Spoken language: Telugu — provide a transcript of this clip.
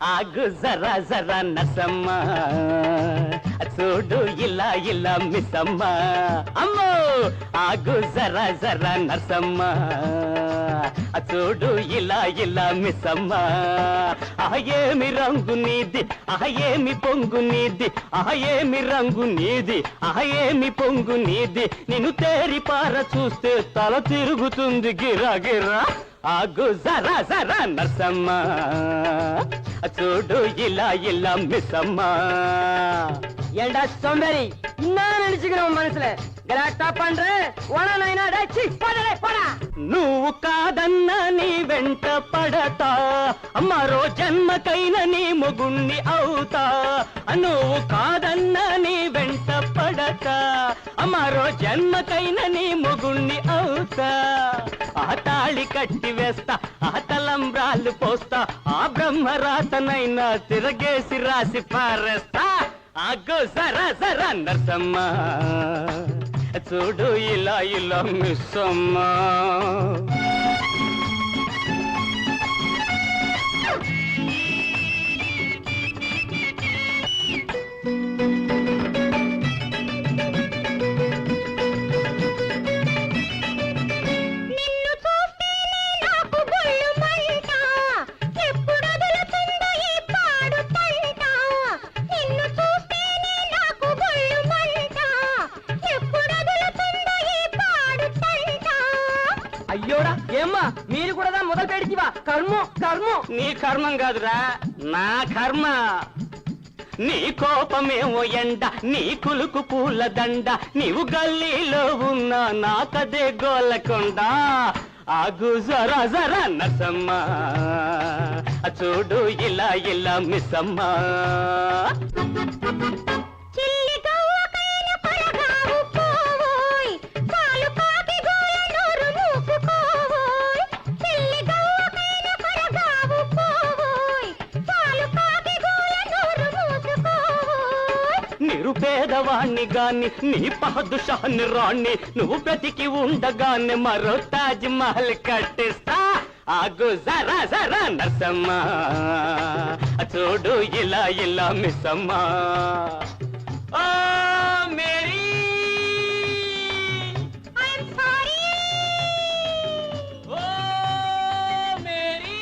ఆగు జరా జరా నసమ్మ చూడు ఇలా ఇలా మిస్సమ్మ అమ్మో ఆగు జరా జరా నసమ్మ చూడు ఇలా ఇలా మిస్సమ్మ ఏమి రంగు నీది ఏమి పొంగు నీది ఏమి రంగు నీది ఏమి పొంగు నీది నిన్ను తేరి పార చూస్తే తల తిరుగుతుంది గిరా గిరా ఆగు జరా జరా నర్సమ్మ చూడు ఇలా ఇలా మిస్సమ్మ ஏண்டா சோம்பேறி இன்னும் நினைச்சுக்கிறோம் మనసుல గలాటా పండ్రే వననైనా డచ్చి పడలే పడా నువ్వు కాదన్నా నీ వెంట పడతా మరో జన్మకైనా నీ మొగుణ్ణి అవుతా నువ్వు కాదన్నా నీ వెంట పడతా మరో జన్మకైనా నీ మొగుణ్ణి అవుతా ఆ తాళి కట్టి వేస్తా ఆ తలంబ్రాలు పోస్తా ఆ బ్రహ్మరాతనైనా తిరగేసి రాసి పారేస్తా ఆగో జరా జరా నర్సమ్మ చూడు ఇలా ఇలా మిస్సమ్మ అయ్యోడా ఏమ్మా మీరు కూడా మొదలు పెడితివా కర్మం కర్మం నీ కర్మం కాదురా నా కర్మ నీ కోపమేమో ఎండ నీ కులుకు పూల దండ నీవు గల్లీలో ఉన్నా నాకదే గోలకొండ ఆగు జరా జరా నసమ్మ చూడు ఇలా ఇలా మిస్సమ్మ నిరుపేదవాణ్ణి గాని నీ పాదుషాన్ని రాణ్ణి నువ్వు బ్రతికి ఉండగానే మరో తాజ్ మహల్ కట్టిస్తా ఆగు జరా జరా నర్సమ్మ చూడు ఇలా ఇలా మిస్సమ్మ ఓ మేరీ ఓ మేరీ